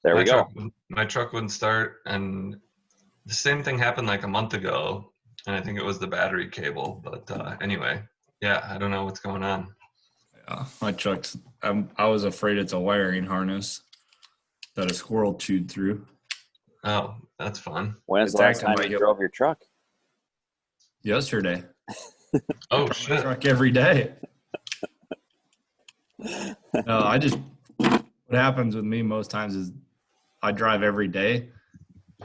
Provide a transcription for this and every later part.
There we go. My truck wouldn't start, and the same thing happened like a month ago, and I think it was the battery cable. But anyway, yeah, I don't know what's going on. Yeah, my truck's. I was afraid it's a wiring harness that a squirrel chewed through. Oh, that's fun. When's the last time you drove your truck? Yesterday. Oh My shit! truck every day. No, what happens with me most times is I drive every day,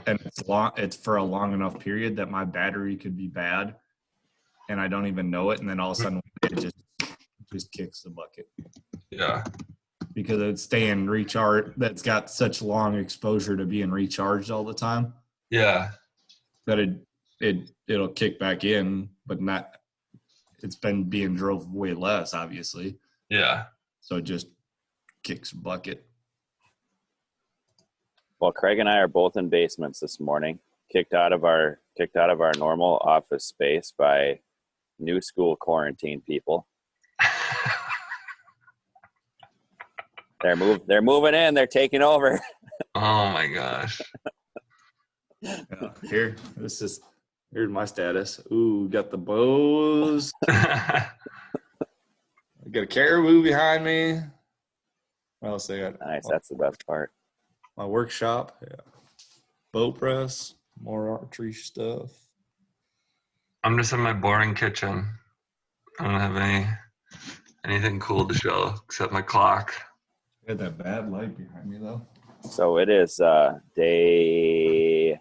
and it's for a long enough period that my battery could be bad, and I don't even know it, and then all of a sudden it just kicks the bucket. Yeah. Because it's staying recharged. That's got such long exposure to being recharged all the time. Yeah. That it'll kick back in, but not. It's been being drove way less, obviously. Yeah. So it just kicks a bucket. Well, Craig and I are both in basements this morning, kicked out of our normal office space by new school quarantine people. They're moving in. They're taking over. Oh my gosh. Yeah, here's my status. Ooh, got the bows. I got a caribou behind me. What else I got? Nice. That's the best part. My workshop. Yeah. Bow press. More archery stuff. I'm just in my boring kitchen. I don't have anything cool to show except my clock. You got that bad light behind me though. So it is day.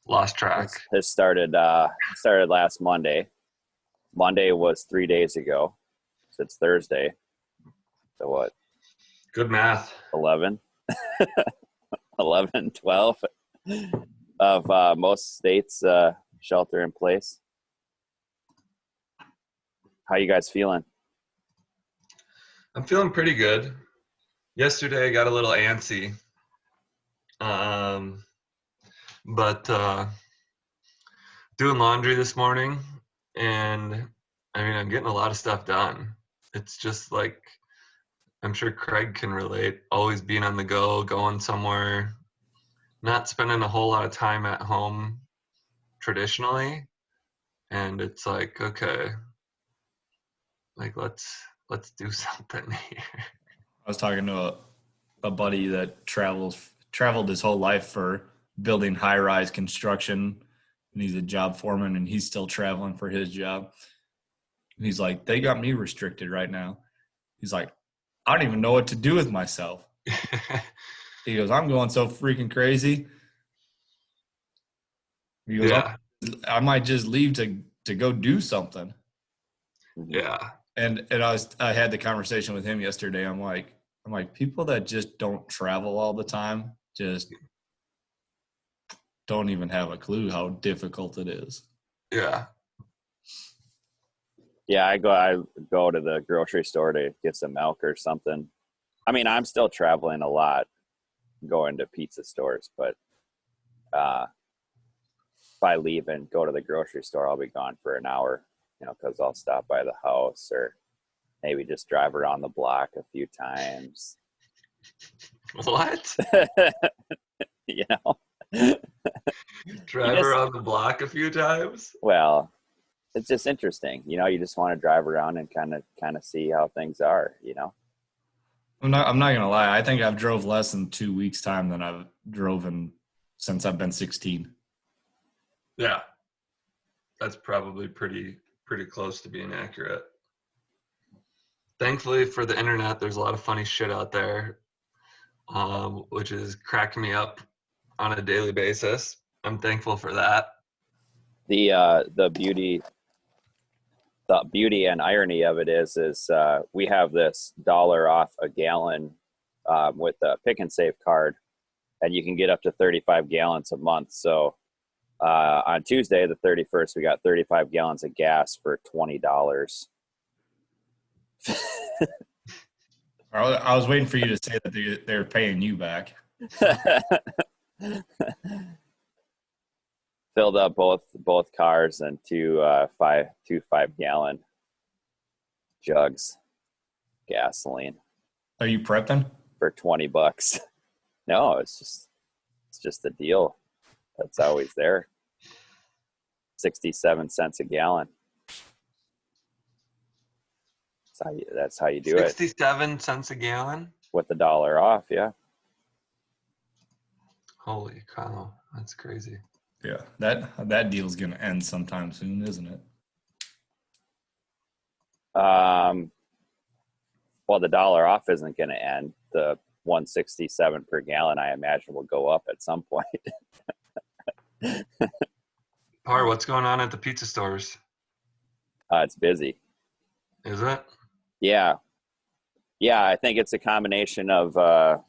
Lost track. Has started last Monday. Monday was 3 days ago. So it's Thursday. So what? Good math. 11, 12 of most states shelter in place. How you guys feeling? I'm feeling pretty good. Yesterday I got a little antsy. But doing laundry this morning, and I mean, I'm getting a lot of stuff done. It's just like, I'm sure Craig can relate, always being on the go, going somewhere, not spending a whole lot of time at home traditionally. And it's like, okay, like let's do something here. I was talking to a buddy that traveled his whole life for building high-rise construction, and he's a job foreman, and he's still traveling for his job. And he's like, they got me restricted right now. He's like, I don't even know what to do with myself. He goes, I'm going so freaking crazy. He goes, Yeah. I might just leave to go do something. Yeah. And I had the conversation with him yesterday. I'm like, people that just don't travel all the time just don't even have a clue how difficult it is. Yeah. Yeah, I go to the grocery store to get some milk or something. I mean, I'm still traveling a lot, going to pizza stores, but if I leave and go to the grocery store, I'll be gone for an hour, because I'll stop by the house or maybe just drive around the block a few times. What? Drive around the block a few times? Well, it's just interesting. You just want to drive around and kind of see how things are, I'm not gonna lie. I think I've drove less than 2 weeks time than I've driven since I've been 16. Yeah. That's probably pretty close to being accurate. Thankfully for the internet, there's a lot of funny shit out there, which is cracking me up on a daily basis. I'm thankful for that. The beauty and irony of it is we have this $1 off a gallon with a Pick and Save card, and you can get up to 35 gallons a month. So on Tuesday, the 31st, we got 35 gallons of gas for $20. I was waiting for you to say that they're paying you back. Filled up both cars and two 5-gallon jugs gasoline. Are you prepping? For $20. No, it's just the deal that's always there. 67 cents a gallon. That's how you do 67 cents a gallon? With the dollar off, yeah. Holy cow, that's crazy. Yeah, that deal's gonna end sometime soon, isn't it? Well, the dollar off isn't going to end. The 167 per gallon, I imagine, will go up at some point. Par, what's going on at the pizza stores? It's busy. Is it? Yeah. I think it's a combination of a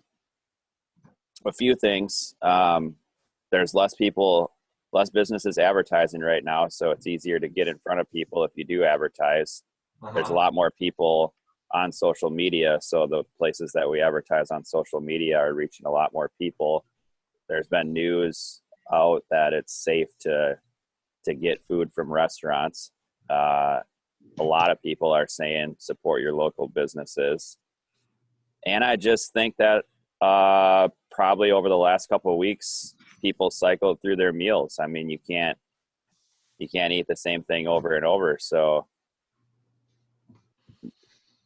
few things. There's less businesses advertising right now, so it's easier to get in front of people if you do advertise. There's a lot more people on social media, so the places that we advertise on social media are reaching a lot more people. There's been news out that it's safe to get food from restaurants. A lot of people are saying support your local businesses. And I just think that probably over the last couple of weeks, people cycled through their meals. I mean, you can't eat the same thing over and over. So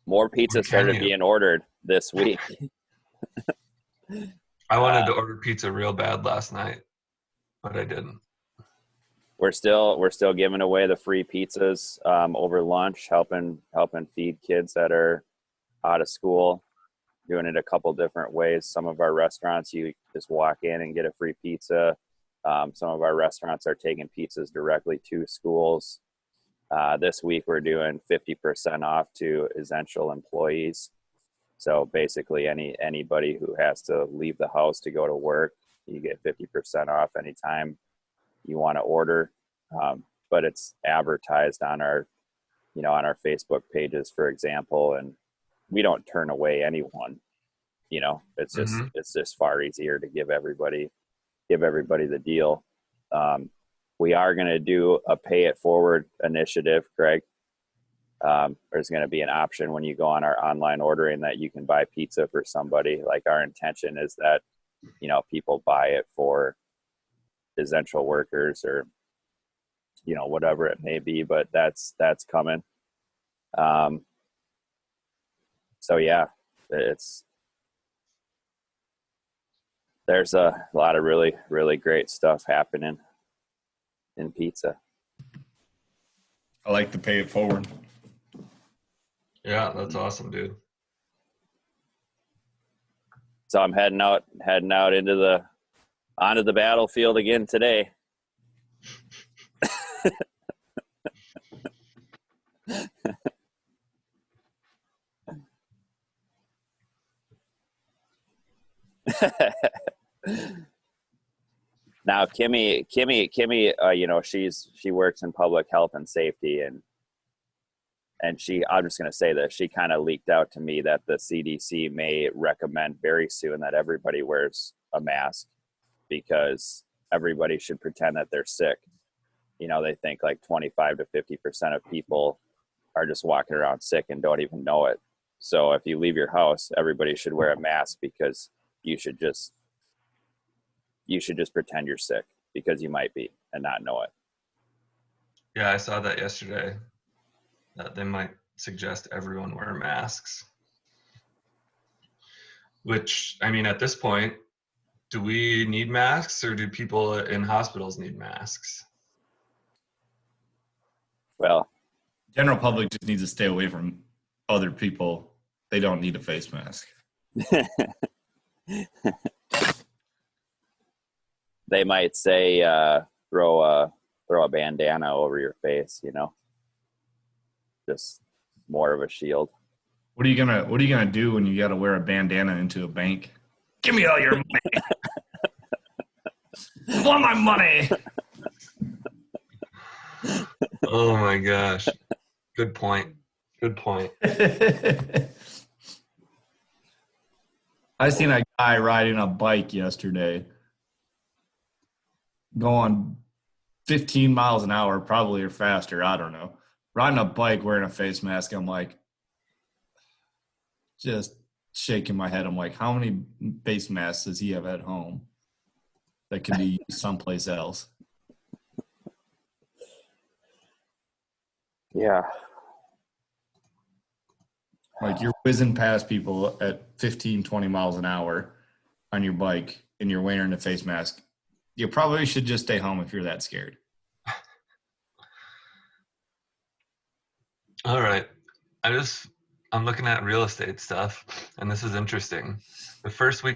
more pizza started being ordered this week. I wanted to order pizza real bad last night, but I didn't. We're still giving away the free pizzas over lunch, helping feed kids that are out of school. Doing it a couple different ways. Some of our restaurants, you just walk in and get a free pizza. Some of our restaurants are taking pizzas directly to schools. This week we're doing 50% off to essential employees. So basically anybody who has to leave the house to go to work, you get 50% off anytime you want to order. But it's advertised on our Facebook pages, for example, and we don't turn away anyone. It's just far easier to give everybody the deal. We are going to do a pay it forward initiative, Greg. There's going to be an option when you go on our online ordering that you can buy pizza for somebody. Like, our intention is that, people buy it for essential workers or, whatever it may be, but that's coming. So yeah, there's a lot of really, really great stuff happening in pizza. I like to pay it forward. Yeah, that's awesome, dude. So I'm heading out onto the battlefield again today. Now, Kimmy, she works in public health and safety, and I'm just going to say this, she kind of leaked out to me that the CDC may recommend very soon that everybody wears a mask because everybody should pretend that they're sick. They think like 25 to 50% of people are just walking around sick and don't even know it. So if you leave your house, everybody should wear a mask because you should just pretend you're sick because you might be and not know it. Yeah, I saw that yesterday, that they might suggest everyone wear masks. Which, I mean, at this point, do we need masks or do people in hospitals need masks? Well, general public just needs to stay away from other people. They don't need a face mask. They might say throw a bandana over your face, just more of a shield. What are you gonna do when you got to wear a bandana into a bank? Give me all your money. I want my money. Oh my gosh. Good point. I seen a guy riding a bike yesterday going 15 miles an hour, probably or faster, I don't know. Riding a bike wearing a face mask, I'm like, just shaking my head. I'm like, how many face masks does he have at home that can be used someplace else? Yeah. Like you're whizzing past people at 15, 20 miles an hour on your bike and you're wearing a face mask. You probably should just stay home if you're that scared. All right. I'm looking at real estate stuff, and this is interesting. The first full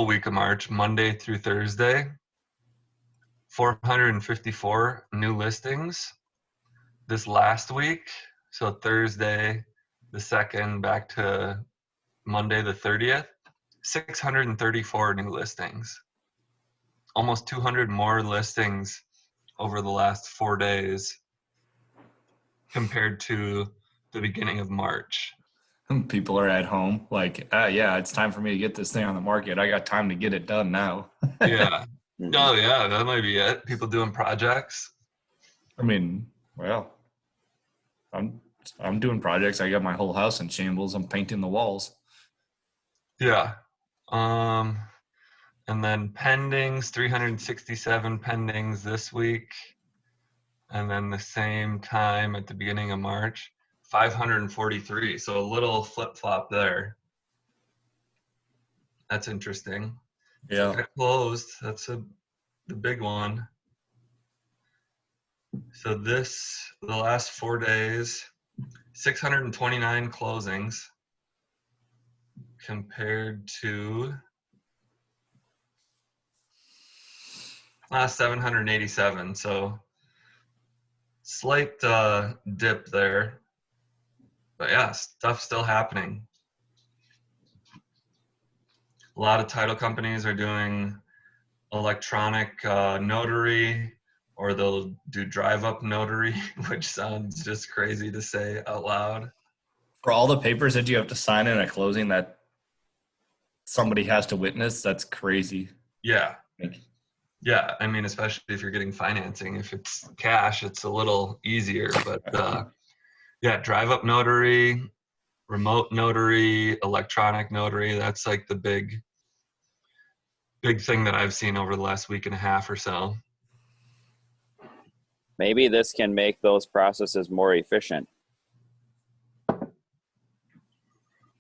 week of March, Monday through Thursday, 454 new listings. This last week, so Thursday the 2nd back to Monday the 30th, 634 new listings. Almost 200 more listings over the last 4 days compared to the beginning of March. People are at home like, yeah, it's time for me to get this thing on the market. I got time to get it done now. Yeah. Mhm. Oh, yeah, that might be it. People doing projects. I mean, well, I'm doing projects. I got my whole house in shambles. I'm painting the walls. Yeah. And then pendings, 367 pendings this week. And then the same time at the beginning of March, 543. So a little flip-flop there. That's interesting. Yeah. Got closed. That's the big one. So the last 4 days, 629 closings compared to 787. So slight dip there. But yeah, stuff's still happening. A lot of title companies are doing electronic notary, or they'll do drive-up notary, which sounds just crazy to say out loud. For all the papers that you have to sign in a closing that somebody has to witness, that's crazy. Yeah. Like, Yeah, I mean, especially if you're getting financing. If it's cash, it's a little easier. But yeah, drive-up notary, remote notary, electronic notary, that's like the big thing that I've seen over the last week and a half or so. Maybe this can make those processes more efficient.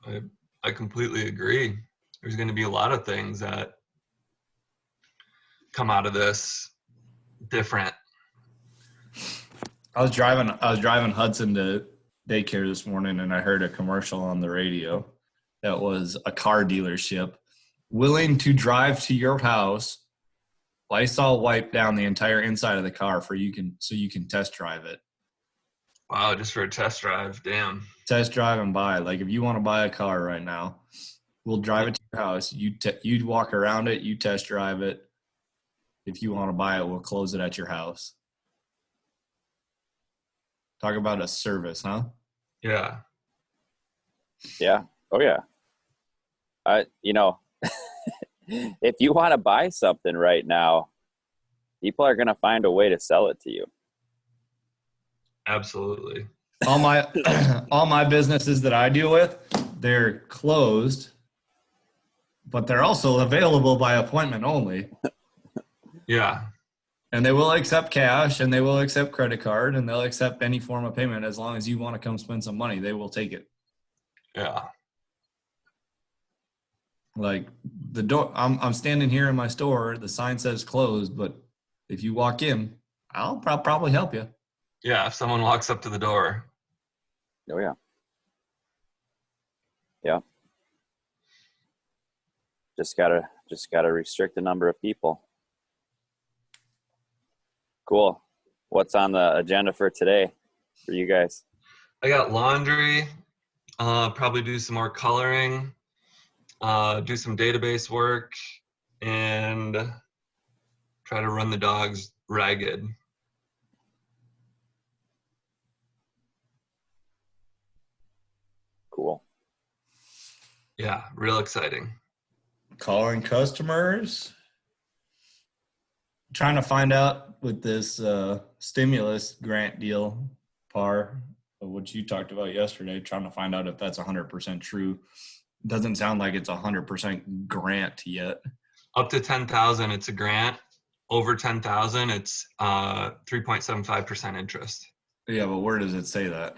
I completely agree. There's going to be a lot of things that come out of this different. I was driving Hudson to daycare this morning, and I heard a commercial on the radio that was a car dealership willing to drive to your house, Lysol wipe down the entire inside of the car so you can test drive it. Wow, just for a test drive, damn. Test drive and buy. Like if you want to buy a car right now, we'll drive it to your house. You walk around it, you test drive it. If you want to buy it, we'll close it at your house. Talk about a service, huh? Yeah. Yeah. Oh yeah. If you want to buy something right now, people are going to find a way to sell it to you. Absolutely. All my businesses that I deal with, they're closed, but they're also available by appointment only. Yeah. And they will accept cash, and they will accept credit card, and they'll accept any form of payment as long as you want to come spend some money. They will take it. Yeah. Like the door, I'm standing here in my store. The sign says closed, but if you walk in, I'll probably help you. Yeah, if someone walks up to the door. Oh yeah. Yeah. Just gotta restrict the number of people. Cool. What's on the agenda for today for you guys? I got laundry, probably do some more coloring, do some database work, and try to run the dogs ragged. Cool. Yeah, real exciting. Calling customers. Trying to find out with this stimulus grant deal, PAR, what you talked about yesterday, trying to find out if that's 100% true. Doesn't sound like it's 100% grant yet. Up to 10,000, it's a grant. Over 10,000, it's 3.75% interest. Yeah, but where does it say that?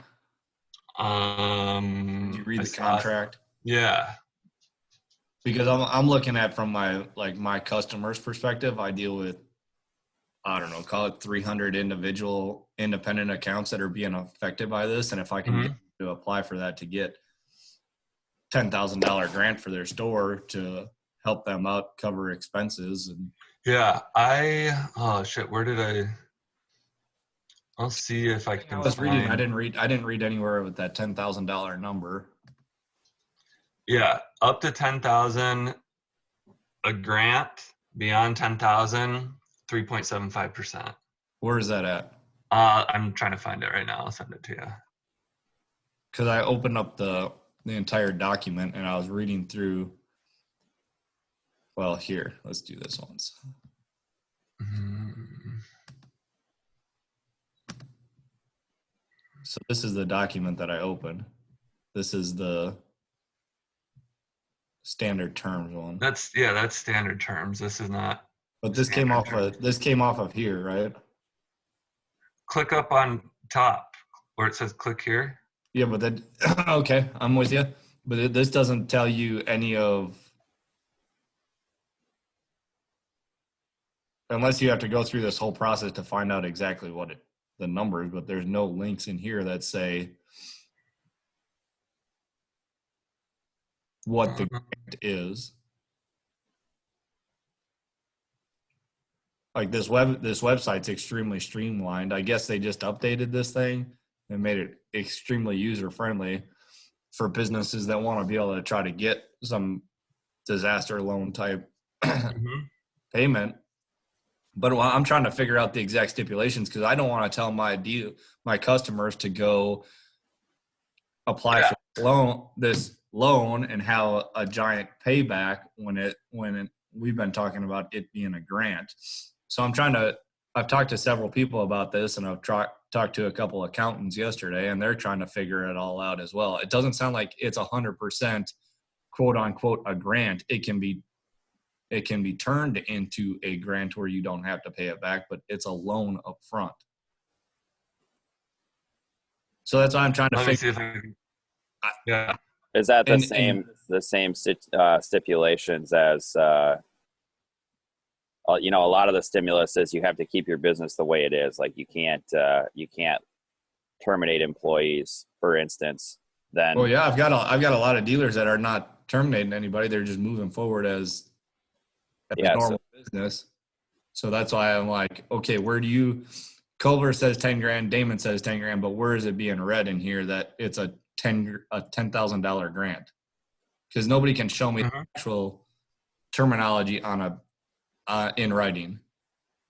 Did you read I the saw it. contract? Yeah. Because I'm looking at from my customer's perspective. I deal with, I don't know, call it 300 individual independent accounts that are being affected by this, and if I can get to apply for that to get $10,000 grant for their store to help them out, cover expenses, and Yeah. Oh shit, where did I'll see if I I can was reading. find. I didn't read anywhere with that $10,000 number. Yeah, up to 10,000, a grant. Beyond 10,000, 3.75%. Where is that at? I'm trying to find it right now. I'll send it to you. Because I opened up the entire document and I was reading through. Well, here, let's do this once. So this is the document that I opened. This is the standard terms one. That's standard terms. This is not. But this came off of here, right? Click up on top where it says click here. Yeah, but that okay, I'm with you. But this doesn't tell you any of, unless you have to go through this whole process to find out exactly what the numbers. But there's no links in here that say what the grant is. Like this website's extremely streamlined. I guess they just updated this thing and made it extremely user friendly for businesses that want to be able to try to get some disaster loan type payment. But I'm trying to figure out the exact stipulations because I don't want to tell my customers to go apply for this loan and have a giant payback when we've been talking about it being a grant. So I've talked to several people about this, and I've talked to a couple accountants yesterday, and they're trying to figure it all out as well. It doesn't sound like it's 100% quote unquote a grant. It can be turned into a grant where you don't have to pay it back, but it's a loan up front. So that's why I'm trying to figure. See if I can. Yeah. Is that the same stipulations as a lot of the stimulus is you have to keep your business the way it is. Like you can't terminate employees, for instance. Then well, yeah, I've got a lot of dealers that are not terminating anybody. They're just moving forward as normal business. So that's why I'm like, okay, where do you? Culver says 10 grand, Damon says 10 grand, but where is it being read in here that it's a $10,000 grant? Because nobody can show me the actual terminology on in writing.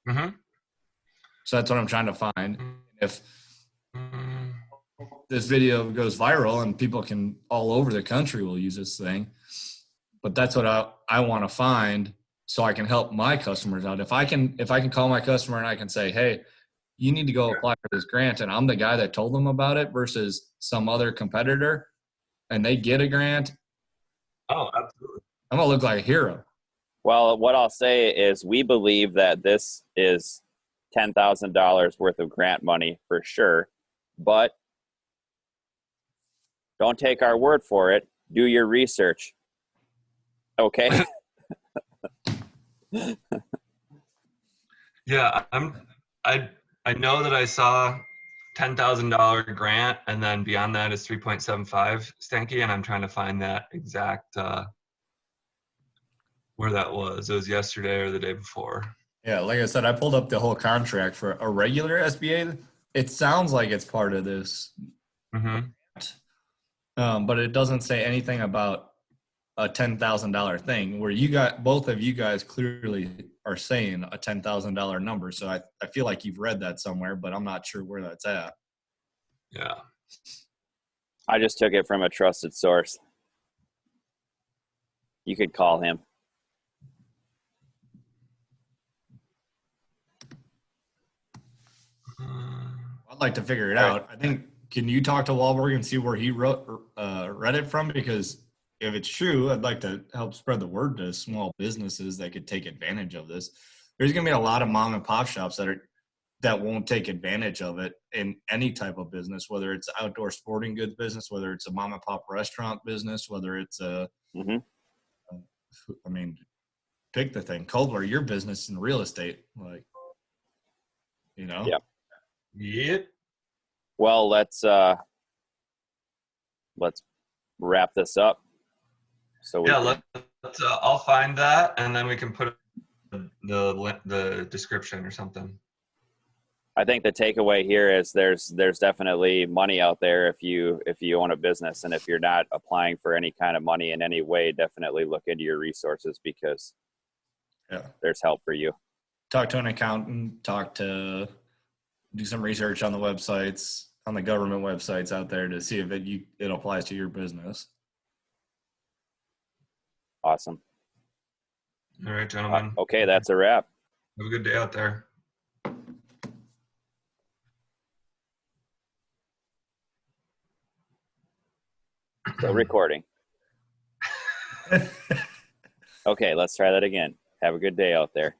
So that's what I'm trying to find. If this video goes viral and people can all over the country will use this thing, but that's what I want to find so I can help my customers out. If I can call my customer and I can say, hey, you need to go apply for this grant, and I'm the guy that told them about it versus some other competitor, and they get a grant. Oh, absolutely. I'm gonna look like a hero. Well, what I'll say is we believe that this is $10,000 worth of grant money for sure, but don't take our word for it. Do your research. Okay? Yeah, I know that I saw $10,000 grant, and then beyond that is 3.75 Stanky, and I'm trying to find that exact where that was. It was yesterday or the day before. Yeah, like I said, I pulled up the whole contract for a regular SBA. It sounds like it's part of this, but it doesn't say anything about a $10,000 thing. Where both of you guys clearly are saying a $10,000 number. So I feel like you've read that somewhere, but I'm not sure where that's at. Yeah. I just took it from a trusted source. You could call him. I'd like to figure it out. I think can you talk to Wahlberg and see where he read it from? Because if it's true, I'd like to help spread the word to small businesses that could take advantage of this. There's going to be a lot of mom and pop shops that won't take advantage of it in any type of business, whether it's outdoor sporting goods business, whether it's a mom and pop restaurant business, whether it's Mm-hmm. I mean, pick the thing. Coldwell, your business in real estate, like, you know? Yep. Yep. Well, let's wrap this up. So we Yeah, can, let's I'll find that, and then we can put the description or something. I think the takeaway here is there's definitely money out there if you own a business, and if you're not applying for any kind of money in any way, definitely look into your resources because there's help for you. Talk to an accountant, do some research on the websites, on the government websites out there to see if it applies to your business. Awesome. All right, gentlemen. Okay, that's a wrap. Have a good day out there. Still recording. Okay, let's try that again. Have a good day out there.